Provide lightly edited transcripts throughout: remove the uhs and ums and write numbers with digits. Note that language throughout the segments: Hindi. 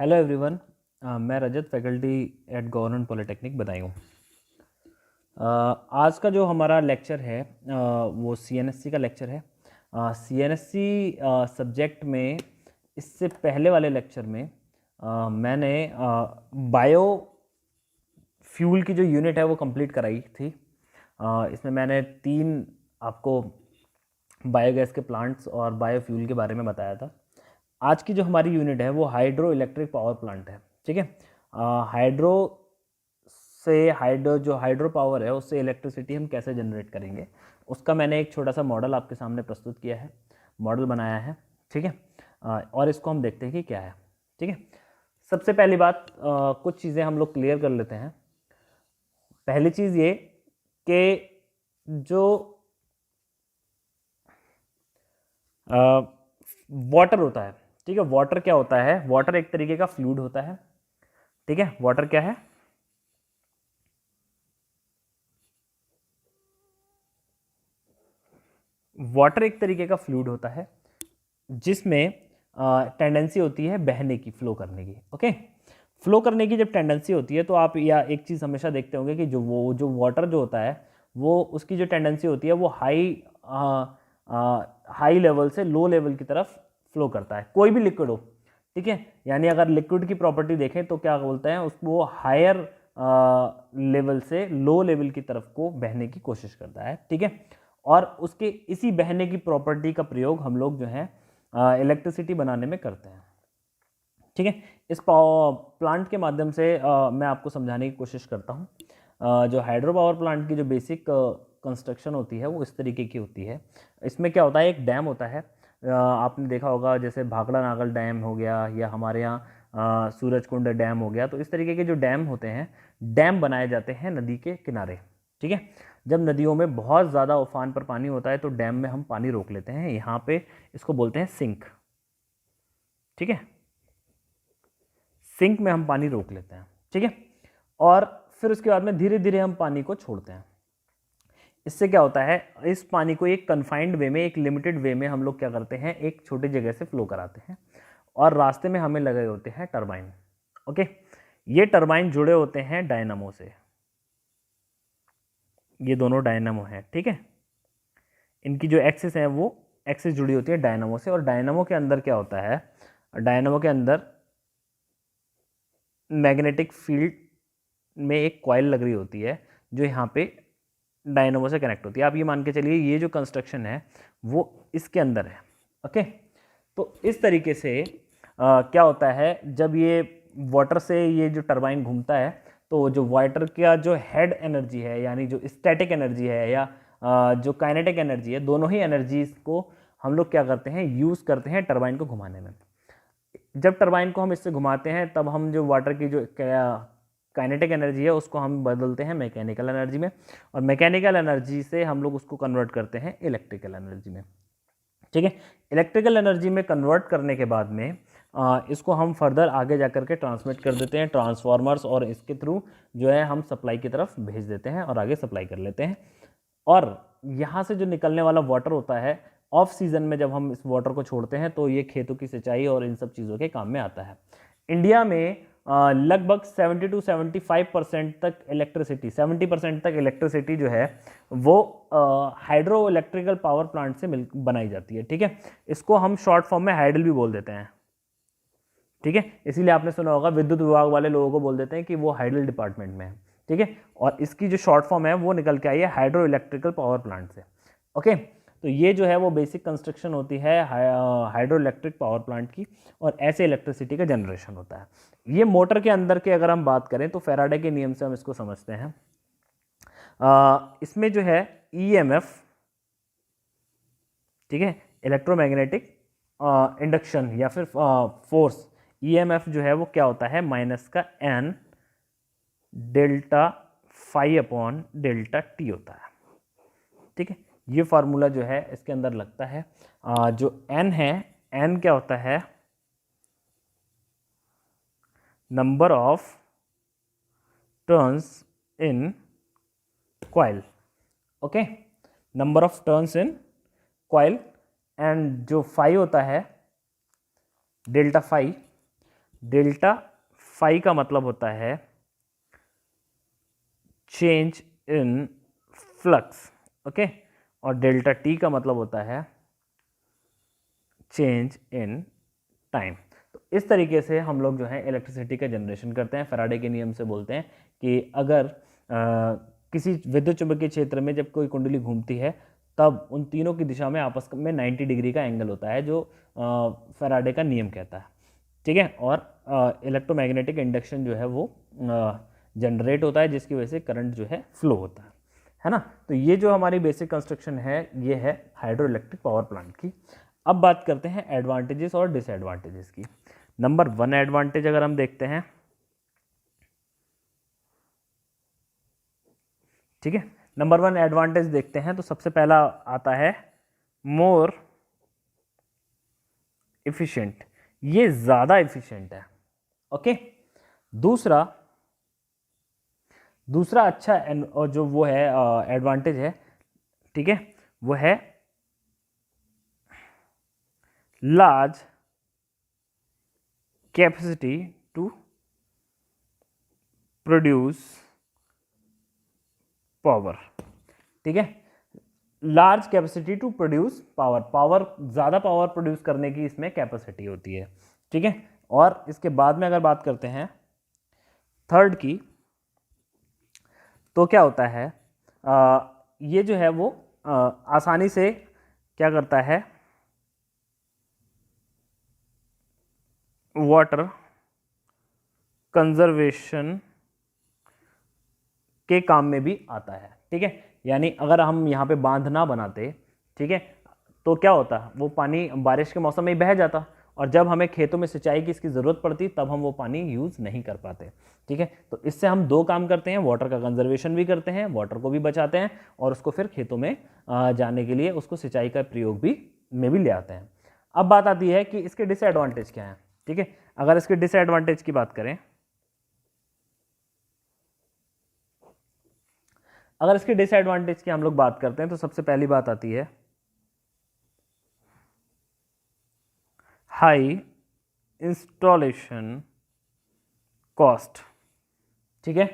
Hello everyone. मैं Rajat, faculty at government polytechnic Budaun. आज का जो हमारा लेक्चर है वो सीएनएससी का लेक्चर है। सीएनएससी सब्जेक्ट में इससे पहले वाले लेक्चर में मैंने बायो फ्यूल की जो यूनिट है वो कंप्लीट कराई थी। इसमें मैंने 3 आपको बायोगैस के प्लांट्स और बायोफ्यूल के बारे में बताया था। आज की जो हमारी यूनिट है वो हाइड्रो इलेक्ट्रिक पावर प्लांट है। ठीक है, हाइड्रो से हाइड्रो पावर है उससे इलेक्ट्रिसिटी हम कैसे जनरेट करेंगे, उसका मैंने एक छोटा सा मॉडल आपके सामने प्रस्तुत किया है, मॉडल बनाया है। ठीक है, और इसको हम देखते हैं कि क्या है। ठीक है, सबसे पहली बात, कुछ चीज़ें हम लोग क्लियर कर लेते हैं। पहली चीज़ ये कि जो वाटर होता है, ठीक है, वाटर क्या होता है? वाटर एक तरीके का फ्लूइड होता है। ठीक है, वाटर क्या है? वाटर एक तरीके का फ्लूइड होता है जिसमें टेंडेंसी होती है बहने की, फ्लो करने की। ओके, फ्लो करने की जब टेंडेंसी होती है तो आप या एक चीज़ हमेशा देखते होंगे कि जो वाटर जो होता है वो उसकी जो टेंडेंसी होती है वो हाई लेवल से लो लेवल की तरफ फ्लो करता है, कोई भी लिक्विड हो। ठीक है, यानी अगर लिक्विड की प्रॉपर्टी देखें तो क्या बोलते हैं उसको, हायर लेवल से लो लेवल की तरफ को बहने की कोशिश करता है। ठीक है, और उसके इसी बहने की प्रॉपर्टी का प्रयोग हम लोग जो है इलेक्ट्रिसिटी बनाने में करते हैं। ठीक है, इस प्लांट के माध्यम से मैं आपको समझाने की कोशिश करता हूँ। जो हाइड्रो पावर प्लांट की जो बेसिक कंस्ट्रक्शन होती है वो इस तरीके की होती है। इसमें क्या होता है, एक डैम होता है। आपने देखा होगा जैसे भाखड़ा नागल डैम हो गया या हमारे यहाँ सूरजकुंड डैम हो गया। तो इस तरीके के जो डैम होते हैं, डैम बनाए जाते हैं नदी के किनारे। ठीक है, जब नदियों में बहुत ज़्यादा उफान पर पानी होता है तो डैम में हम पानी रोक लेते हैं। यहाँ पे इसको बोलते हैं सिंक। ठीक है, सिंक में हम पानी रोक लेते हैं। ठीक है, और फिर उसके बाद में धीरे धीरे हम पानी को छोड़ते हैं। इससे क्या होता है, इस पानी को एक कन्फाइंड वे में, एक लिमिटेड वे में हम लोग क्या करते हैं, एक छोटी जगह से फ्लो कराते हैं और रास्ते में हमें लगे होते हैं टरबाइन। ओके, ये टरबाइन जुड़े होते हैं डायनामो से। ये दोनों डायनामो हैं। ठीक है, इनकी जो एक्सिस है वो एक्सिस जुड़ी होती है डायनामो से। और डायनामो के अंदर क्या होता है, डायनामो के अंदर मैग्नेटिक फील्ड में एक कॉइल लग रही होती है जो यहाँ पे डायनामो से कनेक्ट होती है। आप ये मान के चलिए ये जो कंस्ट्रक्शन है वो इसके अंदर है। ओके, तो इस तरीके से क्या होता है, जब ये वाटर से ये जो टरबाइन घूमता है तो जो वाटर का जो हेड एनर्जी है, यानी जो स्टैटिक एनर्जी है या जो काइनेटिक एनर्जी है, दोनों ही एनर्जीज को हम लोग क्या करते हैं, यूज़ करते हैं टरबाइन को घुमाने में। जब टरबाइन को हम इससे घुमाते हैं तब हम जो वाटर की जो काइनेटिक एनर्जी है उसको हम बदलते हैं मैकेनिकल एनर्जी में, और मैकेनिकल एनर्जी से हम लोग उसको कन्वर्ट करते हैं इलेक्ट्रिकल एनर्जी में। ठीक है, इलेक्ट्रिकल एनर्जी में कन्वर्ट करने के बाद में इसको हम फर्दर आगे जाकर के ट्रांसमिट कर देते हैं ट्रांसफार्मर्स, और इसके थ्रू जो है हम सप्लाई की तरफ भेज देते हैं और आगे सप्लाई कर लेते हैं। और यहाँ से जो निकलने वाला वाटर होता है, ऑफ सीजन में जब हम इस वाटर को छोड़ते हैं तो ये खेतों की सिंचाई और इन सब चीज़ों के काम में आता है। इंडिया में लगभग 70 to 75% तक इलेक्ट्रिसिटी, 70% तक इलेक्ट्रिसिटी जो है वो हाइड्रो इलेक्ट्रिकल पावर प्लांट से बनाई जाती है। ठीक है, इसको हम शॉर्ट फॉर्म में हाइडल भी बोल देते हैं। ठीक है, इसीलिए आपने सुना होगा विद्युत विभाग वाले लोगों को बोल देते हैं कि वो हाइडल डिपार्टमेंट में है। ठीक है, और इसकी जो शॉर्ट फॉर्म है वो निकल के आई है हाइड्रो इलेक्ट्रिकल पावर प्लांट से। ओके, तो ये जो है वो बेसिक कंस्ट्रक्शन होती है हाइड्रो इलेक्ट्रिक पावर प्लांट की, और ऐसे इलेक्ट्रिसिटी का जनरेशन होता है। ये मोटर के अंदर के अगर हम बात करें तो फैराडे के नियम से हम इसको समझते हैं। इसमें जो है ईएमएफ, ठीक है, इलेक्ट्रोमैग्नेटिक इंडक्शन या फिर फोर्स, ईएमएफ जो है वो क्या होता है, माइनस का n delta phi upon delta t होता है। ठीक है, ये फार्मूला जो है इसके अंदर लगता है। जो एन है, एन क्या होता है, number of turns in coil. Okay, number of turns in coil. And जो फाई होता है, डेल्टा फाई, डेल्टा फाई का मतलब होता है चेंज इन फ्लक्स, ओके, और डेल्टा टी का मतलब होता है चेंज इन टाइम। तो इस तरीके से हम लोग जो है इलेक्ट्रिसिटी का जनरेशन करते हैं। फैराडे के नियम से बोलते हैं कि अगर किसी विद्युत चुंबकीय क्षेत्र में जब कोई कुंडली घूमती है तब उन तीनों की दिशा में आपस में 90 डिग्री का एंगल होता है, जो फैराडे का नियम कहता है, ठीक है। और इलेक्ट्रोमैग्नेटिक इंडक्शन जो है वो जनरेट होता है, जिसकी वजह से करंट जो है फ्लो होता है ना। तो ये जो हमारी बेसिक कंस्ट्रक्शन है ये है हाइड्रो इलेक्ट्रिक पावर प्लांट की। अब बात करते हैं एडवांटेजेस और डिसएडवांटेजेस की। नंबर 1 एडवांटेज अगर हम देखते हैं, ठीक है, नंबर 1 एडवांटेज देखते हैं तो सबसे पहला आता है मोर इफिशिएंट, ये ज्यादा इफिशिएंट है, ओके। दूसरा अच्छा और जो वो है एडवांटेज है, ठीक है, वो है large capacity to produce power, ठीक है, large capacity to produce power, ज़्यादा पावर प्रोड्यूस करने की इसमें कैपेसिटी होती है, ठीक है। और इसके बाद में अगर बात करते हैं थर्ड की, तो क्या होता है ये जो है वो आसानी से क्या करता है, वाटर कंजर्वेशन के काम में भी आता है, ठीक है। यानी अगर हम यहाँ पे बांध ना बनाते, ठीक है, तो क्या होता, वो पानी बारिश के मौसम में ही बह जाता, और जब हमें खेतों में सिंचाई की इसकी ज़रूरत पड़ती तब हम वो पानी यूज़ नहीं कर पाते, ठीक है। तो इससे हम दो काम करते हैं, वाटर का कंजर्वेशन भी करते हैं, वाटर को भी बचाते हैं, और उसको फिर खेतों में जाने के लिए उसको सिंचाई का प्रयोग भी में भी ले आते हैं। अब बात आती है कि इसके डिसएडवांटेज क्या हैं, ठीक है। अगर इसके डिसएडवांटेज की बात करें, अगर इसके डिसएडवांटेज की हम लोग बात करते हैं तो सबसे पहली बात आती है हाई इंस्टॉलेशन कॉस्ट, ठीक है,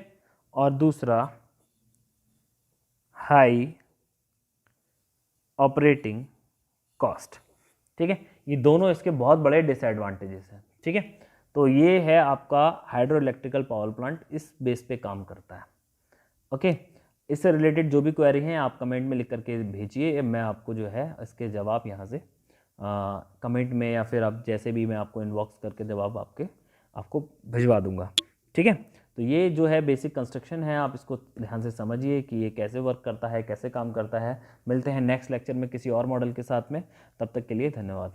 और दूसरा हाई ऑपरेटिंग कॉस्ट, ठीक है। ये दोनों इसके बहुत बड़े डिसएडवांटेजेस हैं, ठीक है। तो ये है आपका हाइड्रो इलेक्ट्रिकल पावर प्लांट, इस बेस पे काम करता है, ओके। इससे रिलेटेड जो भी क्वेरी हैं आप कमेंट में लिख करके भेजिए, मैं आपको जो है इसके जवाब यहाँ से कमेंट में या फिर आप जैसे भी मैं आपको इनबॉक्स करके जवाब आपको भिजवा दूंगा, ठीक है। तो ये जो है बेसिक कंस्ट्रक्शन है, आप इसको ध्यान से समझिए कि ये कैसे वर्क करता है, कैसे काम करता है। मिलते हैं नेक्स्ट लेक्चर में किसी और मॉडल के साथ में, तब तक के लिए धन्यवाद।